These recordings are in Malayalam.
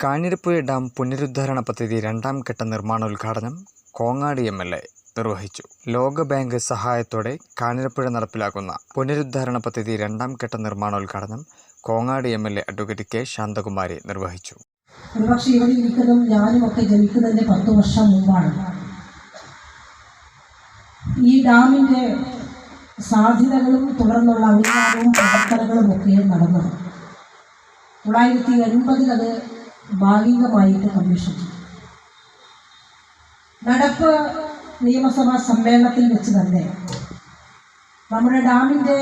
കാഞ്ഞിരപ്പുഴ ഡാം പുനരുദ്ധാരണ പദ്ധതി രണ്ടാം ഘട്ട നിർമ്മാണോദ്ഘാടനം കോങ്ങാട് എം.എൽ.എ. നിർവഹിച്ചു. ലോകബാങ്ക് സഹായത്തോടെ കാഞ്ഞിരപ്പുഴ നടപ്പിലാക്കുന്ന പുനരുദ്ധാരണ പദ്ധതി രണ്ടാം ഘട്ട നിർമ്മാണോദ്ഘാടനം Kongad MLA. Advocate K. Shanthakumari നിർവഹിച്ചു. ഒരുപക്ഷെ ഇവിടെ ഇരിക്കുന്നതും ഞാനുമൊക്കെ ജനിക്കുന്നതിന്റെ 10 വർഷം മുമ്പാണ്. ഈ ഡാമിന്റെ സാധ്യതകളും തുടർന്നുള്ള അംഗീകാരവും പ്രവർത്തനങ്ങളും ഒക്കെ നടന്നത് 1980 അത് ഭാഗികമായിട്ട് കമ്മീഷൻ ചെയ്തു. നടപ്പ് നിയമസഭാ സമ്മേളനത്തിൽ വെച്ച് തന്നെ നമ്മുടെ ഡാമിൻ്റെ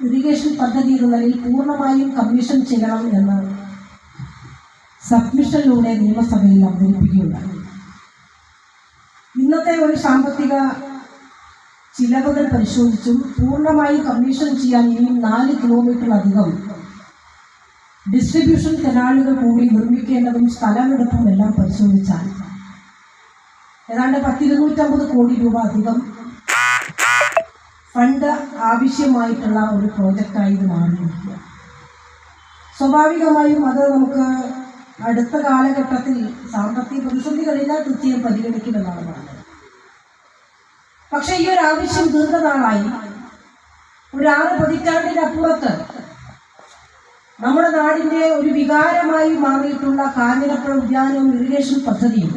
ഇറിഗേഷൻ പദ്ധതി എന്ന നിലയിൽ പൂർണ്ണമായും കമ്മീഷൻ ചെയ്യണം എന്ന് സബ്മിഷനിലൂടെ നിയമസഭയിൽ അവതരിപ്പിക്കുകയുണ്ടായി. ഇന്നത്തെ ഒരു സാമ്പത്തിക ചിലവുകൾ പരിശോധിച്ചും പൂർണ്ണമായും കമ്മീഷൻ ചെയ്യാൻ ഇനിയും 4 കിലോമീറ്ററിലധികം ഡിസ്ട്രിബ്യൂഷൻ കനാലുകൾ കൂടി നിർമ്മിക്കേണ്ടതും സ്ഥലമെടുപ്പും എല്ലാം പരിശോധിച്ചാൽ ഏതാണ്ട് 250 കോടി രൂപ അധികം ഫണ്ട് ആവശ്യമായിട്ടുള്ള ഒരു പ്രോജക്റ്റായി ഇത് മാറിയിരിക്കുക. സ്വാഭാവികമായും അത് നമുക്ക് അടുത്ത കാലഘട്ടത്തിൽ സാമ്പത്തിക പ്രതിസന്ധി കഴിഞ്ഞാൽ കൃത്യം പരിഗണിക്കുമെന്നാണ് പറഞ്ഞത്. പക്ഷേ ഈ ഒരു ആവശ്യം ദീർഘനാളായി ഒരു 6 പതിറ്റാണ്ടിനപ്പുറത്ത് നമ്മുടെ നാടിൻ്റെ ഒരു വികാരമായി മാറിയിട്ടുള്ള കാഞ്ഞിരപ്പുഴ ഉദ്യാനവും ഇറിഗേഷൻ പദ്ധതിയും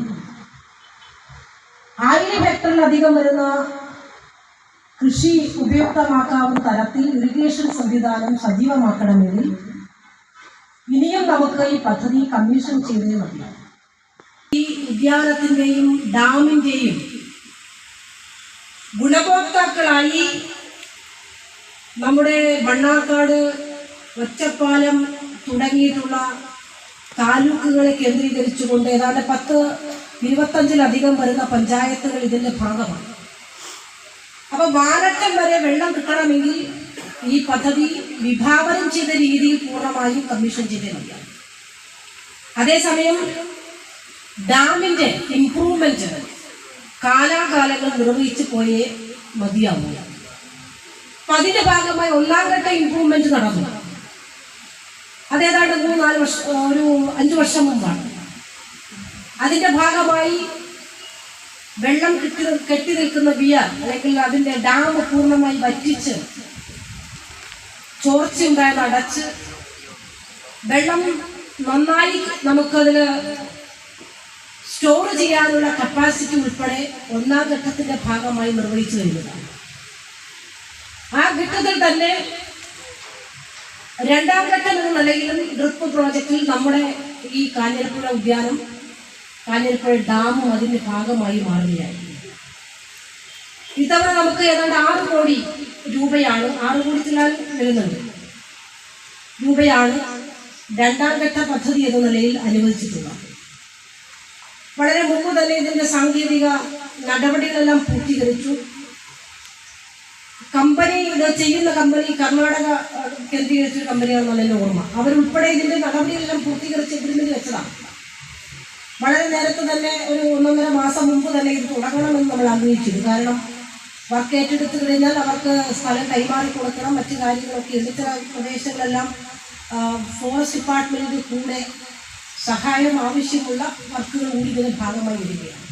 1000 ഹെക്ടറിലധികം വരുന്ന കൃഷി ഉപയുക്തമാക്കാവുന്ന തരത്തിൽ ഇറിഗേഷൻ സംവിധാനം സജീവമാക്കണമെങ്കിൽ ഇനിയും നമുക്ക് ഈ പദ്ധതി കമ്മീഷൻ ചെയ്തേ മതി. ഈ ഉദ്യാനത്തിൻ്റെയും ഡാമിൻ്റെയും ഗുണഭോക്താക്കളായി നമ്മുടെ മണ്ണാർക്കാട്, ഒറ്റപ്പാലം തുടങ്ങിയിട്ടുള്ള താലൂക്കുകളെ കേന്ദ്രീകരിച്ചുകൊണ്ട് ഏതാണ്ട് 10-25 വരുന്ന പഞ്ചായത്തുകൾ ഇതിൻ്റെ ഭാഗമാണ്. അപ്പോൾ വാലറ്റം വരെ വെള്ളം കിട്ടണമെങ്കിൽ ഈ പദ്ധതി വിഭാവനം ചെയ്ത രീതിയിൽ പൂർണ്ണമായും കമ്മീഷൻ ചെയ്തേ മതിയാണ്. അതേസമയം ഡാമിൻ്റെ ഇംപ്രൂവ്മെൻറ്റ് കാലാകാലങ്ങൾ നിർവഹിച്ച് പോയേ മതിയാവില്ല. അപ്പം അതിൻ്റെ ഭാഗമായി 1ാം ഘട്ട ഇംപ്രൂവ്മെൻറ്റ് നടന്നു. അതേതാണ്ട് 3-4 വർഷം, ഒരു 5 വർഷം മുമ്പാണ്. അതിൻ്റെ ഭാഗമായി വെള്ളം കെട്ടി നിൽക്കുന്ന വിയർ അല്ലെങ്കിൽ അതിൻ്റെ ഡാം പൂർണ്ണമായി വറ്റിച്ച് ചോർച്ചയുണ്ടായത് അടച്ച് വെള്ളം നന്നായി നമുക്കതിൽ സ്റ്റോർ ചെയ്യാനുള്ള കപ്പാസിറ്റി ഉൾപ്പെടെ 1ാം ഘട്ടത്തിൻ്റെ ഭാഗമായി നിർവഹിച്ചു വരുന്നതാണ്. ആ ഘട്ടത്തിൽ തന്നെ 2ാം ഘട്ടം എന്ന നിലയിലും ഡ്രിപ്പ് പ്രോജക്റ്റിൽ നമ്മുടെ ഈ കാഞ്ഞിരപ്പുഴ ഉദ്യാനം, കാഞ്ഞിരപ്പുഴ ഡാമും അതിൻ്റെ ഭാഗമായി മാറുകയായി. ഇത്തവണ നമുക്ക് ഏതാണ്ട് 6 കോടി രൂപയാണ്, 6 കോടി ചില്ലാൻ വരുന്നുണ്ട് രൂപയാണ് 2ാം ഘട്ട പദ്ധതി എന്ന നിലയിൽ അനുവദിച്ചിട്ടുള്ളത്. വളരെ മുമ്പ് തന്നെ ഇതിൻ്റെ സാങ്കേതിക നടപടികളെല്ലാം പൂർത്തീകരിച്ചു. കമ്പനി ഇത് ചെയ്യുന്ന കമ്പനി കർണാടക കേന്ദ്രീകരിച്ചൊരു കമ്പനിയാണെന്നുള്ള എൻ്റെ ഓർമ്മ. അവരുൾപ്പെടെ ഇതിൻ്റെ നടപടികളെല്ലാം പൂർത്തീകരിച്ച് എഗ്രിമെന്റ് വെച്ചതാണ്. വളരെ നേരത്തെ തന്നെ ഒരു 1.5 മാസം മുമ്പ് തന്നെ ഇത് തുടങ്ങണമെന്ന് നമ്മൾ ആഗ്രഹിച്ചിരുന്നു. കാരണം വർക്ക് ഏറ്റെടുത്ത് കഴിഞ്ഞാൽ അവർക്ക് സ്ഥലം കൈമാറി കൊടുക്കണം, മറ്റു കാര്യങ്ങളൊക്കെ ഉണ്ട്. ചില പ്രദേശങ്ങളെല്ലാം ഫോറസ്റ്റ് ഡിപ്പാർട്ട്മെൻറ്റിൻ്റെ കൂടെ സഹായം ആവശ്യമുള്ള വർക്കുകൾ കൂടി ഇതിൻ്റെ ഭാഗമായി വരികയാണ്.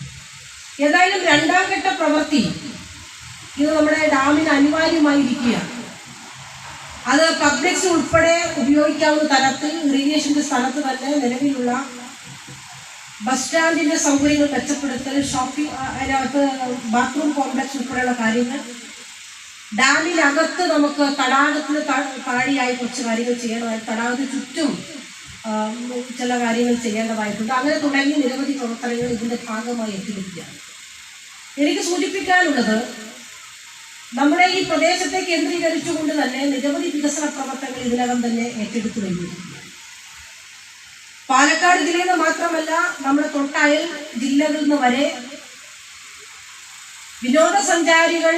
ഏതായാലും 2ാം ഘട്ട പ്രവൃത്തി ഇത് നമ്മുടെ ഡാമിന് അനിവാര്യമായിരിക്കുകയാണ്. അത് പബ്ലിക്സ് ഉൾപ്പെടെ ഉപയോഗിക്കാവുന്ന തരത്തിൽ ഇറിഗേഷൻ്റെ സ്ഥലത്ത് തന്നെ നിലവിലുള്ള ബസ് സ്റ്റാൻഡിൻ്റെ സൗകര്യങ്ങൾ മെച്ചപ്പെടുത്തൽ, ഷോപ്പിംഗ്, അതിനകത്ത് ബാത്റൂം കോംപ്ലക്സ് ഉൾപ്പെടെയുള്ള കാര്യങ്ങൾ, ഡാമിനകത്ത് നമുക്ക് തടാകത്തിന് താഴെയായി കുറച്ച് കാര്യങ്ങൾ ചെയ്യേണ്ടതായി, തടാകത്തിന് ചുറ്റും ചില കാര്യങ്ങൾ ചെയ്യേണ്ടതായിട്ടുണ്ട്. അങ്ങനെ തുടങ്ങി നിരവധി പ്രവർത്തനങ്ങൾ ഇതിൻ്റെ ഭാഗമായി ഏറ്റെടുക്കുകയാണ്. എനിക്ക് സൂചിപ്പിക്കാനുള്ളത്, നമ്മുടെ ഈ പ്രദേശത്തെ കേന്ദ്രീകരിച്ചുകൊണ്ട് തന്നെ നിരവധി വികസന പ്രവർത്തനങ്ങൾ ഇതിനകം തന്നെ ഏറ്റെടുത്തു കഴിഞ്ഞിരിക്കുകയാണ്. പാലക്കാട് ജില്ലയിൽ നിന്ന് മാത്രമല്ല, നമ്മുടെ തൊട്ടയൽ ജില്ലകളിൽ നിന്ന് വരെ വിനോദസഞ്ചാരികൾ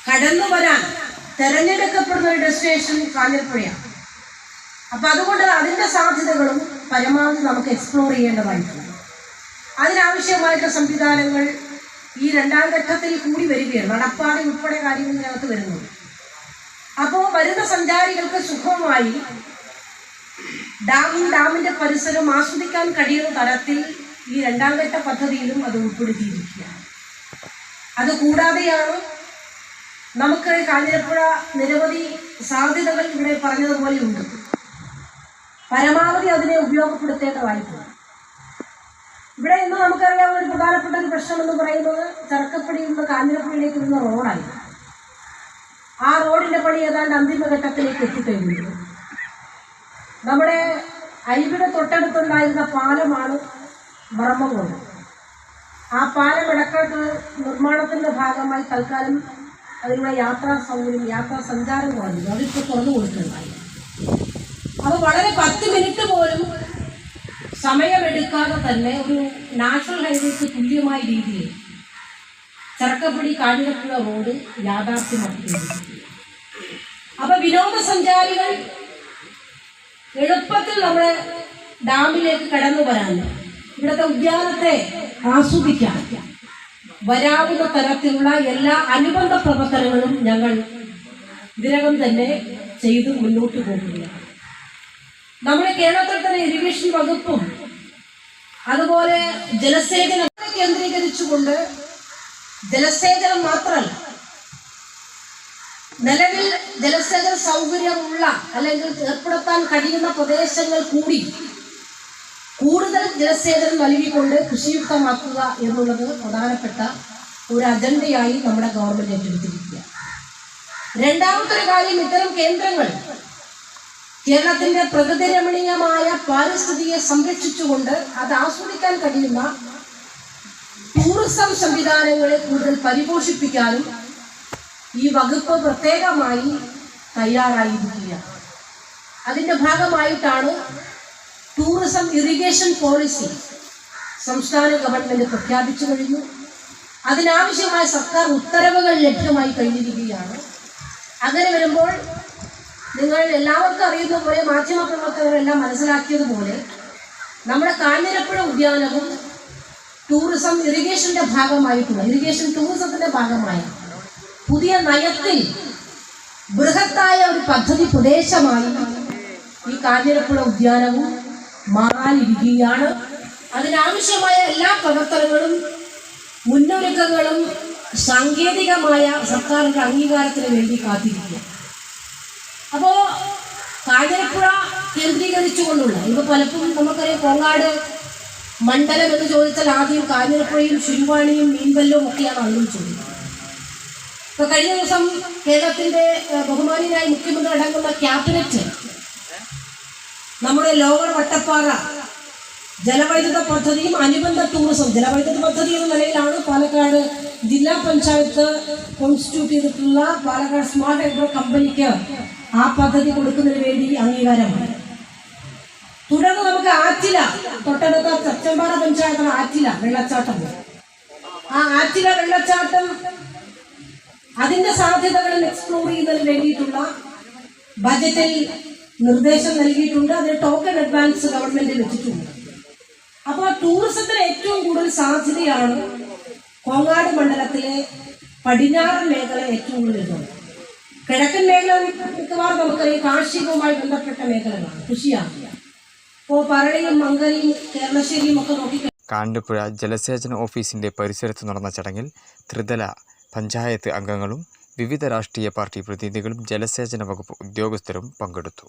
കടന്നു വരാൻ തെരഞ്ഞെടുക്കപ്പെടുന്ന ഒരു ഡെസ്റ്റിനേഷൻ കാഞ്ഞിരപ്പുഴയാണ്. അപ്പം അതുകൊണ്ട് അതിൻ്റെ സാധ്യതകളും പരമാവധി നമുക്ക് എക്സ്പ്ലോർ ചെയ്യേണ്ടതായിട്ടുണ്ട്. അതിനാവശ്യമായിട്ടുള്ള സംവിധാനങ്ങൾ ഈ 2ാം ഘട്ടത്തിൽ കൂടി വരികയാണ്. നടപ്പാത ഉൾപ്പെടെ കാര്യങ്ങളിനകത്ത് വരുന്നത്. അപ്പോൾ വരുന്ന സഞ്ചാരികൾക്ക് സുഖമായി ഡാമിൻ്റെ പരിസരം ആസ്വദിക്കാൻ കഴിയുന്ന തരത്തിൽ ഈ രണ്ടാം ഘട്ട പദ്ധതിയിലും അത് ഉൾപ്പെടുത്തിയിരിക്കുകയാണ്. അതുകൂടാതെയാണ് നമുക്ക് കാഞ്ഞിരപ്പുഴ നിരവധി സാധ്യതകൾ ഇവിടെ പറഞ്ഞതുപോലെ ഉണ്ട്. പരമാവധി അതിനെ ഉപയോഗപ്പെടുത്തേണ്ടതായിട്ടുണ്ട്. ഇവിടെ ഇന്ന് നമുക്കറിയാവുന്ന ഒരു പ്രധാനപ്പെട്ട ഒരു പ്രശ്നം എന്ന് പറയുന്നത് ചെറുക്കപ്പടിയിൽ നിന്ന് കാഞ്ഞിരപ്പുഴയിലേക്ക് വരുന്ന റോഡായി. ആ റോഡിൻ്റെ പണി ഏതാണ്ട് അന്തിമഘട്ടത്തിലേക്ക് എത്തിക്കഴിഞ്ഞു. നമ്മുടെ അരുവിയുടെ തൊട്ടടുത്തുണ്ടായിരുന്ന പാലമാണ് മറമ്പങ്കോട്. ആ പാലം ഇടക്കാട്ട് നിർമ്മാണത്തിൻ്റെ ഭാഗമായി തൽക്കാലം അതിനുള്ള യാത്രാ സഞ്ചാരം കുറഞ്ഞു. അതിപ്പോൾ തുറന്നു കൊടുക്കുന്നുണ്ടായി. അപ്പോൾ വളരെ 10 മിനിറ്റ് പോലും സമയമെടുക്കാതെ തന്നെ ഒരു നാഷണൽ ഹൈവേക്ക് തുല്യമായ രീതിയിൽ ചെറുക്കപ്പടി കാഞ്ഞിരപ്പുഴ റോഡ് യാഥാർത്ഥ്യമാക്കിയിട്ടുണ്ട്. അപ്പോൾ വിനോദസഞ്ചാരികൾ എളുപ്പത്തിൽ നമ്മുടെ ഡാമിലേക്ക് കടന്നു വരാൻ, ഇവിടുത്തെ ഉദ്യാനത്തെ ആസ്വദിക്കാൻ വരാവുന്ന തരത്തിലുള്ള എല്ലാ അനുബന്ധ പ്രവർത്തനങ്ങളും ഞങ്ങൾ ഇതിനകം തന്നെ ചെയ്ത് മുന്നോട്ട് പോകുകയാണ്. നമ്മുടെ കേരളത്തിൽ തന്നെ ഇറിഗേഷൻ വകുപ്പും അതുപോലെ ജലസേചനം കേന്ദ്രീകരിച്ചുകൊണ്ട് ജലസേചനം മാത്രമല്ല, നിലവിൽ ജലസേചന സൗകര്യമുള്ള അല്ലെങ്കിൽ ഏർപ്പെടുത്താൻ കഴിയുന്ന പ്രദേശങ്ങൾ കൂടി കൂടുതൽ ജലസേചനം നൽകിക്കൊണ്ട് കൃഷിയുക്തമാക്കുക എന്നുള്ളത് പ്രധാനപ്പെട്ട ഒരു അജണ്ടയായി നമ്മുടെ ഗവൺമെന്റ് ഏറ്റെടുത്തിരിക്കുക. രണ്ടാമത്തെ ഒരു കാര്യം, ഇത്തരം കേന്ദ്രങ്ങൾ കേരളത്തിന്റെ പ്രകൃതി രമണീയമായ പാരിസ്ഥിതിയെ സംരക്ഷിച്ചുകൊണ്ട് അത് ആസ്വദിക്കാൻ കഴിയുന്ന ടൂറിസം സംവിധാനങ്ങളെ കൂടുതൽ പരിപോഷിപ്പിക്കാനും ഈ വകുപ്പ് പ്രത്യേകമായി തയ്യാറായിരിക്കുകയാണ്. അതിൻ്റെ ഭാഗമായിട്ടാണ് ടൂറിസം ഇറിഗേഷൻ പോളിസി സംസ്ഥാന ഗവൺമെന്റ് പ്രഖ്യാപിച്ചു കഴിഞ്ഞു. അതിനാവശ്യമായ സർക്കാർ ഉത്തരവുകൾ ലഭ്യമായി കഴിഞ്ഞിരിക്കുകയാണ്. അങ്ങനെ വരുമ്പോൾ നിങ്ങൾ എല്ലാവർക്കും അറിയുന്ന പോലെ, മാധ്യമപ്രവർത്തകരെല്ലാം മനസ്സിലാക്കിയതുപോലെ, നമ്മുടെ കാഞ്ഞിരപ്പുഴ ഉദ്യാനവും ടൂറിസം ഇറിഗേഷന്റെ ഭാഗമായിട്ടുള്ള ഇറിഗേഷൻ ടൂറിസത്തിന്റെ ഭാഗമായ പുതിയ നയത്തിൽ ബൃഹത്തായ ഒരു പദ്ധതി പ്രദേശമായി ഈ കാഞ്ഞിരപ്പുഴ ഉദ്യാനവും മാറാനിരിക്കുകയാണ്. അതിനാവശ്യമായ എല്ലാ പ്രവർത്തനങ്ങളും മുന്നൊരുക്കങ്ങളും സാങ്കേതികമായ സർക്കാരിൻ്റെ അംഗീകാരത്തിന് വേണ്ടി കാത്തിരിക്കുക. അപ്പോൾ കാഞ്ഞിരപ്പുഴ കേന്ദ്രീകരിച്ചുകൊണ്ടുള്ള, ഇപ്പോൾ പലപ്പോഴും നമുക്കറിയാം കോങ്ങാട് മണ്ഡലം എന്ന് ചോദിച്ചാൽ ആദ്യം കാഞ്ഞിരപ്പുഴയും ശിരുവാണിയും മീൻവല്ലവും ഒക്കെയാണ് ആളുകൾ ചോദിക്കുന്നത്. ഇപ്പോൾ കഴിഞ്ഞ ദിവസം കേരളത്തിൻ്റെ ബഹുമാനിയായ മുഖ്യമന്ത്രി അടങ്ങുന്ന ക്യാബിനറ്റ് നമ്മുടെ ലോവർ വട്ടപ്പാറ ജലവൈദ്യുത പദ്ധതിയും അനുബന്ധ ടൂറിസം, ജലവൈദ്യുത പദ്ധതി എന്ന നിലയിലാണ് പാലക്കാട് ജില്ലാ പഞ്ചായത്ത് കോൺസ്റ്റിറ്റ്യൂട്ട് ചെയ്തിട്ടുള്ള പാലക്കാട് സ്മാർട്ട് ഹൈഡ്രോ കമ്പനിക്ക് ആ പദ്ധതി കൊടുക്കുന്നതിന് വേണ്ടി അംഗീകാരമായി. തുടർന്ന് നമുക്ക് ആറ്റില, തൊട്ടടുത്ത ചച്ചമ്പാറ പഞ്ചായത്താണ് ആറ്റില വെള്ളച്ചാട്ടം. ആ ആറ്റില വെള്ളച്ചാട്ടം അതിൻ്റെ സാധ്യതകളിൽ എക്സ്പ്ലോർ ചെയ്യുന്നതിന് വേണ്ടിയിട്ടുള്ള ബജറ്റിൽ നിർദ്ദേശം നൽകിയിട്ടുണ്ട്. അതിന് ടോക്കൺ അഡ്വാൻസ് ഗവൺമെന്റ് വെച്ചിട്ടുണ്ട്. അപ്പോൾ ടൂറിസത്തിന് ഏറ്റവും കൂടുതൽ സാധ്യതയാണ് കോങ്ങാട് മണ്ഡലത്തിലെ പടിഞ്ഞാറൻ മേഖല ഏറ്റവും കൂടുതൽ. കിഴക്കൻ മേഖല മിക്കവാറും നമുക്കറിയാം കാർഷികവുമായി ബന്ധപ്പെട്ട മേഖലകളാണ്, കൃഷിയാണ്. ഇപ്പോൾ പറളിയും മങ്കരയും കേരളശ്ശേരിയും ഒക്കെ നോക്കി. കാഞ്ഞിരപ്പുഴ ജലസേചന ഓഫീസിൻ്റെ പരിസരത്ത് നടന്ന ചടങ്ങിൽ ത്രിതല പഞ്ചായത്ത് അംഗങ്ങളും വിവിധ രാഷ്ട്രീയ പാർട്ടി പ്രതിനിധികളും ജലസേചന വകുപ്പ് ഉദ്യോഗസ്ഥരും പങ്കെടുത്തു.